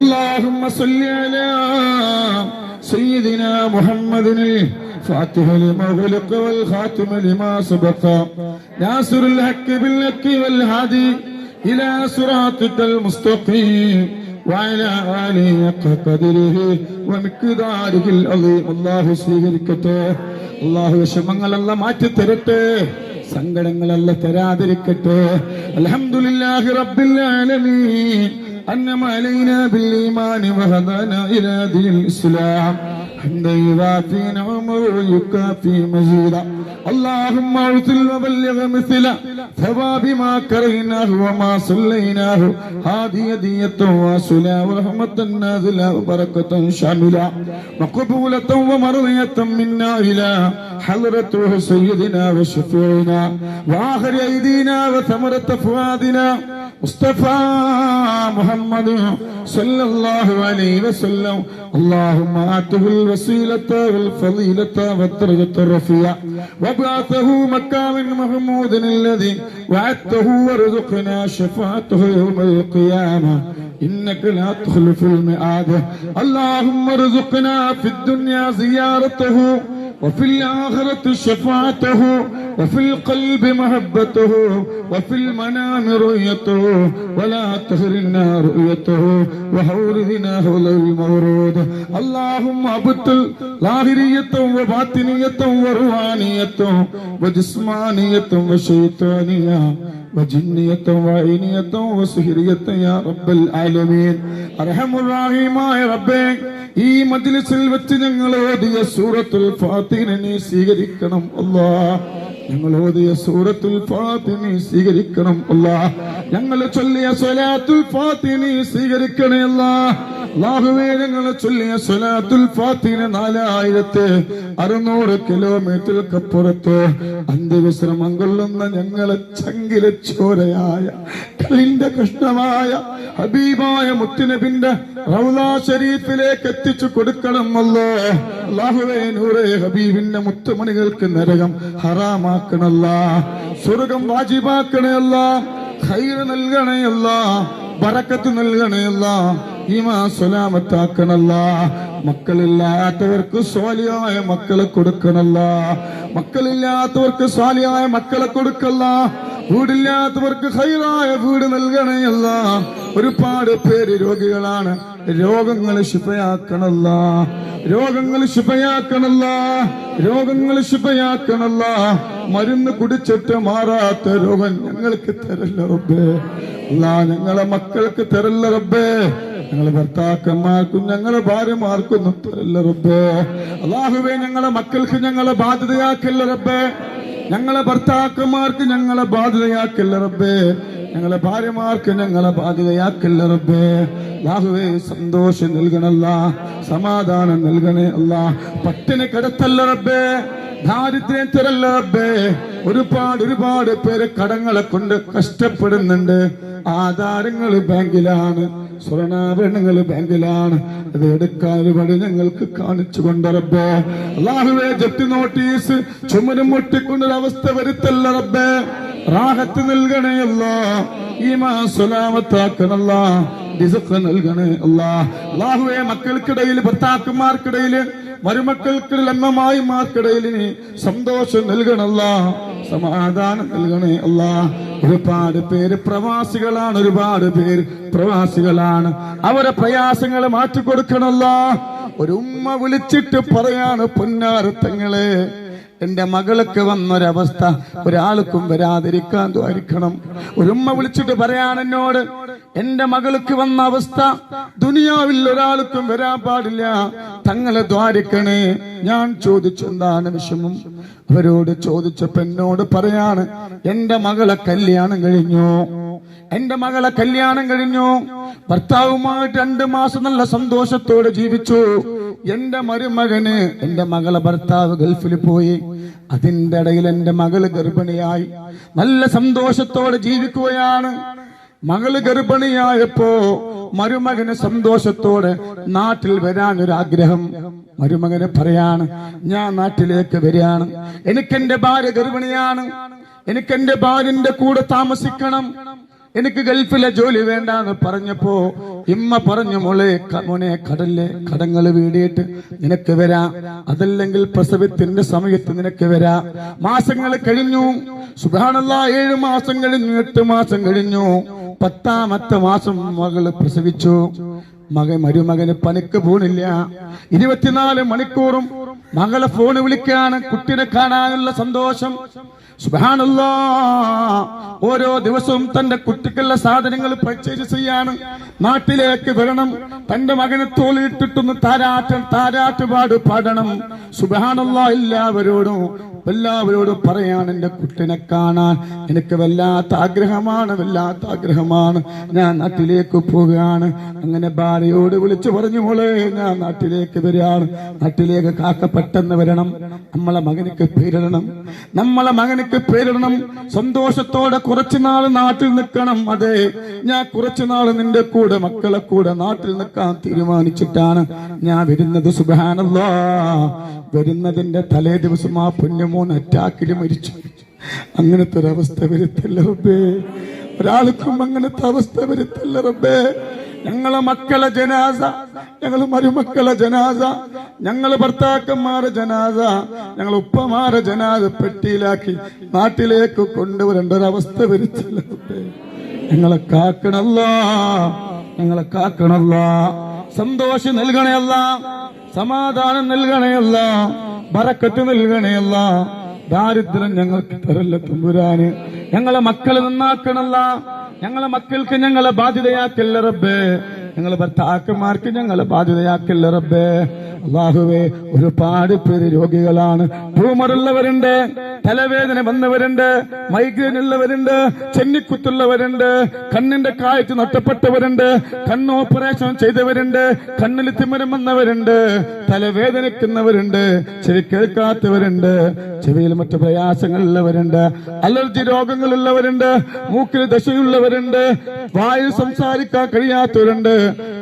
اللهم صل على سيدنا محمد الفاتح لما غلق والخاتم لما سبق ناصر الحق بالحق والهادي إلى صراطك المستقيم وعلى آله حق قدره ومقداره العظيم. അല്ലാഹു സ്വീകരിക്കട്ടെ. അല്ലാഹു വിഷമങ്ങളെല്ലാം മാറ്റി തരട്ടെ, സങ്കടങ്ങളെല്ലാം തരാതിരിക്കട്ടെ. അൽഹംദുലില്ലാഹി റബ്ബിൽ ആലമീൻ أنعم علينا بالإيمان وهدانا إلى دين الإسلام حمدا يوافي نعمه ويكافي مزيدا. اللهم أرسل وبلغ مثل ثواب ما كرهناه وما صليناه هذه هدية واصلة ورحمة نازلة وبركة شاملة وقبولة ومرضية منا إلى حضرته سيدنا وشفيعنا وآخر أيدينا وثمرة فؤادنا مصطفى محمد صلى الله عليه وسلم. اللهم آته الوسيلة والفضيلة والدرجة الرفيعة وابعثه مكانا محمودا الذي وعدته وارزقنا شفاعته يوم القيامة إنك لا تخلف الميعاد. اللهم ارزقنا في الدنيا زيارته وفي الآخرة شفاعته وفي القلب محبته وفي المنام رؤيته ولا تخرنا رؤيته وحورنا حول المورود. اللهم أبطل ظاهرية وباطنية وروحانية وجسمانية وشيطانية وجنية وعينية وسحرية يا رب العالمين. أرحم الراحمين يا ربي, ഈ മജ്ലിസിൽ വെച്ച് ഞങ്ങൾ ഓതിയ സൂറത്തുൽ ഫാത്തിഹ നീ സ്വീകരിക്കണം അല്ലാഹ്. ഞങ്ങൾ ഓതിയ സൂറത്തുൽ ഫാത്തിഹ നീ സ്വീകരിക്കണം അല്ലാഹ്. ഞങ്ങൾ ചൊല്ലിയ സ്വലാത്തുൽ ഫാത്തിഹ നീ സ്വീകരിക്കണേ അല്ലാഹ്. അല്ലാഹുവേ, ഞങ്ങൾ ചൊല്ലിയ സ്വലാത്തുൽ ഫാത്തിഹ 4600 കിലോമീറ്റർക്കപ്പുറത്ത് അന്ത്യവിശ്രമം കൊള്ളുന്ന ഞങ്ങളെ ചങ്കിലെ ചോരയായ കല്ലിന്റെ കഷ്ണമായ ഹബീബായ മുത്തുനബിന്റെ റൗളാ ശരീഫിലേക്ക് എത്തിച്ചു കൊടുക്കണം അല്ലാഹ്. അല്ലാഹുവേ, നൂറേ ഹബീബിന്റെ മുത്തുമണികൾക്ക് നരകം ഹറാമാക്കണല്ലാ, സ്വർഗം വാജിബാക്കണേ അല്ലാ, ഖൈർ നൽകണേ അല്ലാ, ബറക്കത്ത് നൽകണേ അല്ലാ, ഈമാൻ സലാമത്താക്കണല്ലാ. മക്കളില്ലാത്തവർക്ക് സ്വാലിഹായ മക്കളെ കൊടുക്കണല്ലാ, മക്കളില്ലാത്തവർക്ക് സ്വാലിഹായ മക്കളെ കൊടുക്കല്ലാ, വീടില്ലാത്തവർക്ക് ഖൈറായ വീട് നൽകണേ അല്ലാ. ഒരുപാട് പേര് രോഗികളാണ്, രോഗങ്ങൾ ശിഫയാക്കണല്ലാ, രോഗങ്ങൾ ശിഫയാക്കണല്ലാ, രോഗങ്ങൾ ശിഫയാക്കണല്ലാ. മരുന്ന് കുടിച്ചിട്ട് മാറാത്ത രോഗം ഞങ്ങൾക്ക് തരല്ല റബ്ബേ. അല്ലാ, ഞങ്ങളെ മക്കൾക്ക് തരല്ല റബ്ബേ. ഞങ്ങളെ ഭർത്താക്കന്മാർക്കും ഞങ്ങളെ ഭാര്യമാർക്കൊന്നും തരല്ല റബ്ബേ. അല്ലാഹുവേ, ഞങ്ങളെ മക്കൾക്ക് ഞങ്ങളെ ബാധ്യതയാക്കല്ല റബ്ബേ. ഞങ്ങളെ ഭർത്താക്കന്മാർക്ക് ഞങ്ങളെ ബാധ്യതയാക്കല്ല റബ്ബേ. ഞങ്ങളെ ഭാര്യമാർക്ക് ഞങ്ങളെ ബാധ്യതയാക്കല്ല റബ്ബേ. അല്ലാഹുവേ, സന്തോഷം നൽകണല്ല, സമാധാനം നൽകണേ അല്ലാ. പട്ടിണി കിടത്തല്ല റബ്ബേ, ദാരിദ്ര്യം തരല്ല റബ്ബേ. ഒരുപാട് പേര് കടങ്ങളെ കൊണ്ട് കഷ്ടപ്പെടുന്നുണ്ട്. ആധാരങ്ങൾ ബാങ്കിലാണ്, സ്വർണ്ണാഭരണങ്ങൾ ബാങ്കിലാണ്. അത് എടുക്കാൻ ഒരുപാട് ഞങ്ങൾക്ക് കാണിച്ചു കൊണ്ട് റബ്ബേ. അല്ലാഹുവേ, ജപ്തി നോട്ടീസ് ചുമരും മുട്ടിക്കൊണ്ടൊരവസ്ഥ വരുത്തല്ല റബ്ബേ. റാഹത്ത് നൽകണേ അല്ലാ, ഈമാൻ സലാമത്താക്കണല്ലാ, റിസ്ഖ് നൽകണേ അല്ലാ. അല്ലാഹുവേ, മക്കൾക്കിടയിൽ, ഭർത്താക്കന്മാർക്കിടയിൽ, മരുമക്കൾക്കിടയിൽ, അമ്മമായിമാർക്കിടയിൽ നീ സന്തോഷം നൽകണല്ലാ, സമാധാനം നൽകണേ അല്ലാ. ഒരുപാട് പേര് പ്രവാസികളാണ്, ഒരുപാട് പേര് പ്രവാസികളാണ്. അവരെ പ്രയാസങ്ങൾ മാറ്റിക്കൊടുക്കണല്ലാ. ഒരു ഉമ്മ വിളിച്ചിട്ട് പറയാണ്, പൊന്നാരത്തങ്ങളെ, എന്റെ മകൾക്ക് വന്നൊരവസ്ഥ ഒരാൾക്കും വരാതിരിക്കാൻ ദ്വാരിക്കണം. ഒരു ഉമ്മ വിളിച്ചിട്ട് പറയാണ് എന്നോട്, എന്റെ മകൾക്ക് വന്ന അവസ്ഥ ദുനിയാവിൽ ഒരാൾക്കും വരാൻ പാടില്ല, തങ്ങളെ ദ്വാരിക്കണേ. ഞാൻ ചോദിച്ചു എന്താണ് വിഷമം? അവരോട് ചോദിച്ചപ്പോ എന്നോട് പറയാണ്, എന്റെ മകളെ കല്യാണം കഴിഞ്ഞു, എന്റെ മകളെ കല്യാണം കഴിഞ്ഞു, ഭർത്താവുമായിട്ട് 2 മാസം നല്ല സന്തോഷത്തോടെ ജീവിച്ചു. എന്റെ മരുമകന്, എന്റെ മകളെ ഭർത്താവ് ഗൾഫിൽ പോയി. അതിന്റെ ഇടയിൽ എന്റെ മകള് ഗർഭിണിയായി. നല്ല സന്തോഷത്തോടെ ജീവിക്കുകയാണ്. മകള് ഗർഭിണിയായപ്പോ മരുമകന് സന്തോഷത്തോടെ നാട്ടിൽ വരാനൊരാഗ്രഹം. മരുമകന് പറയാണ്, ഞാൻ നാട്ടിലേക്ക് വരികയാണ്, എനിക്കെന്റെ ഭാര്യ ഗർഭിണിയാണ്, എനിക്കെന്റെ ഭാര്യന്റെ കൂടെ താമസിക്കണം. എനിക്ക് ഗൾഫിലെ ജോലി വേണ്ടാന്ന് പറഞ്ഞപ്പോ ഇമ്മ പറഞ്ഞു, മോനെ കടങ്ങൾ വീടിയിട്ട് നിനക്ക് വരാം, അതല്ലെങ്കിൽ പ്രസവത്തിന്റെ സമയത്ത് നിനക്ക് വരാം. മാസങ്ങൾ കഴിഞ്ഞു. സുബ്ഹാനല്ലാഹ്, 7 മാസം കഴിഞ്ഞു, 8 മാസം കഴിഞ്ഞു. 10ാമത്തെ മാസം മകള് പ്രസവിച്ചു. മരുമകന് പണിക്ക് പോണില്ല. 24 മണിക്കൂറും മകളെ ഫോണ് വിളിക്കാണ്, കുട്ടിനെ കാണാനുള്ള സന്തോഷം. സുബ്ഹാനല്ലാഹ്, ഓരോ ദിവസവും തന്റെ കുട്ടിക്കുള്ള സാധനങ്ങൾ പർച്ചേസ് ചെയ്യാണ്. നാട്ടിലേക്ക് വരണം, തന്റെ മകനെ തോളിട്ടിട്ടൊന്ന് താരാട്ടുപാട് പാടണം. സുബ്ഹാനല്ലാഹ്, എല്ലാവരോടും പറയാണ്, എന്റെ കുട്ടിനെ കാണാൻ എനിക്ക് വല്ലാത്ത ആഗ്രഹമാണ്, ഞാൻ നാട്ടിലേക്ക് പോവുകയാണ്. അങ്ങനെ ഭാര്യയോട് വിളിച്ചു പറഞ്ഞു, മോളെ ഞാൻ നാട്ടിലേക്ക് വരികയാണ്, നാട്ടിലേക്ക് കാക്ക പെട്ടെന്ന് വരണം, നമ്മളെ മകനിക്ക് പേരിടണം, സന്തോഷത്തോടെ കുറച്ചുനാൾ നാട്ടിൽ നിൽക്കണം. അതെ, ഞാൻ കുറച്ചുനാൾ നിന്റെ കൂടെ മക്കളെ കൂടെ നാട്ടിൽ നിൽക്കാൻ തീരുമാനിച്ചിട്ടാണ് ഞാൻ വരുന്നത്. സുബ്ഹാനല്ലാഹ്, വരുന്നതിന്റെ തലേ ദിവസം ആ പൊന്നുമോൻ അറ്റാക്കിൽ മരിച്ചു. അങ്ങനത്തെ ഒരവസ്ഥ വരുത്തല്ല റബ്ബേ, ഒരാൾക്കും അങ്ങനത്തെ അവസ്ഥ വരുത്തല്ല റബ്ബേ. ഞങ്ങളെ മക്കളെ ജനാസ, ഞങ്ങള് മരുമക്കളെ ജനാസ, ഞങ്ങള് ഭർത്താക്കന്മാരെ ജനാസ, ഞങ്ങളെ ഉപ്പമാരെ ജനാസ പെട്ടിയിലാക്കി നാട്ടിലേക്ക് കൊണ്ടുവരേണ്ട ഒരവസ്ഥ വരുത്തില്ല. ഞങ്ങളെ കാക്കണല്ല, സന്തോഷം നൽകണയല്ല, സമാധാനം നൽകണയല്ല, ബറക്കത്ത് നൽകണയല്ല, ദാരിദ്ര്യം ഞങ്ങൾക്ക് തരല്ല തമ്പുരാന്. ഞങ്ങളെ മക്കളെ നന്നാക്കണല്ല, ഞങ്ങളെ മക്കൾക്ക് ഞങ്ങളെ ബാധ്യതയാക്കല്ല റബ്ബേ, ഞങ്ങളെ ഭർത്താക്കന്മാർക്ക് ഞങ്ങളെ ബാധ്യതയാക്കല്ല റബ്ബേ. അല്ലാഹുവേ, ഒരുപാട് പേര് രോഗികളാണ്. ട്യൂമറുള്ളവരുണ്ട്, തലവേദന വന്നവരുണ്ട്, മൈഗ്രെയിൻ ഉള്ളവരുണ്ട്, ചെന്നിക്കുത്തുള്ളവരുണ്ട്, കണ്ണിന്റെ കാഴ്ച നഷ്ടപ്പെട്ടവരുണ്ട്, കണ്ണ് ഓപ്പറേഷൻ ചെയ്തവരുണ്ട്, കണ്ണിൽ തിമിരം വന്നവരുണ്ട്, തലവേദനിക്കുന്നവരുണ്ട്, ചെവി കേൾക്കാത്തവരുണ്ട്, ചെവിയിൽ മറ്റു പ്രയാസങ്ങളുള്ളവരുണ്ട്, അലർജി രോഗങ്ങളുള്ളവരുണ്ട്, മൂക്കിൽ ദശയുള്ളവരുണ്ട്, വായിൽ സംസാരിക്കാൻ കഴിയാത്തവരുണ്ട്,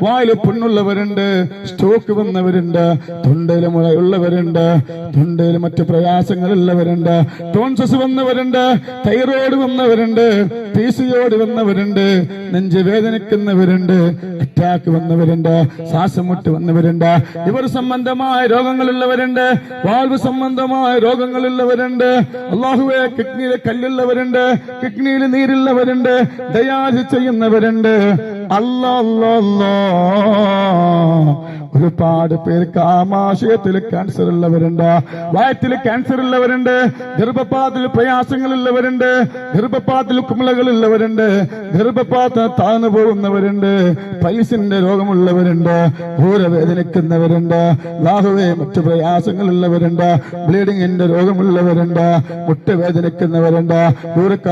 വായിൽ പുണ്ണുള്ളവരുണ്ട്, സ്റ്റോക്ക് വന്നവരുണ്ട്, തൊണ്ടയിൽ മുഴയുള്ളവരുണ്ട്, തൊണ്ടയിൽ മറ്റു പ്രയാസങ്ങളുള്ളവരുണ്ട്, ടോൺസസ് വന്നവരുണ്ട്, തൈറോയ്ഡ് വന്നവരുണ്ട്, PCOD വന്നവരുണ്ട്, നെഞ്ച് വേദനിക്കുന്നവരുണ്ട്, അറ്റാക്ക് വന്നവരുണ്ട്, ശ്വാസം മുട്ട് വന്നവരുണ്ട്, ഇവർ സംബന്ധമായ രോഗങ്ങളുള്ളവരുണ്ട്, വാൽവ് സംബന്ധമായ രോഗങ്ങളുള്ളവരുണ്ട്. അല്ലാഹുവേ, കിഡ്നിയിൽ കല്ലുള്ളവരുണ്ട്, കിഡ്നിയിൽ നീരുള്ളവരുണ്ട്, ഡയാലിസിസ് ചെയ്യുന്നവരുണ്ട്. ഒരുപാട് പേർക്ക് ആമാശയത്തിൽ ക്യാൻസർ ഉള്ളവരുണ്ട്, വയറ്റിൽ ക്യാൻസർ ഉള്ളവരുണ്ട്, ഗർഭപാതത്തിൽ പ്രയാസങ്ങളുള്ളവരുണ്ട്, ഗർഭപാതത്തിൽ കുമിളകളുള്ളവരുണ്ട്, ഗർഭപാത്രം താഴ്ന്നു പോകുന്നവരുണ്ട്, പൈൽസിന്റെ രോഗമുള്ളവരുണ്ട്, ഊരവേദനിക്കുന്നവരുണ്ട്, അല്ലാഹുവേ മറ്റു പ്രയാസങ്ങളുള്ളവരുണ്ട്, ബ്ലീഡിങ്ങിന്റെ രോഗമുള്ളവരുണ്ട്, മുട്ടുവേദനിക്കുന്നവരുണ്ട്, യൂറിക്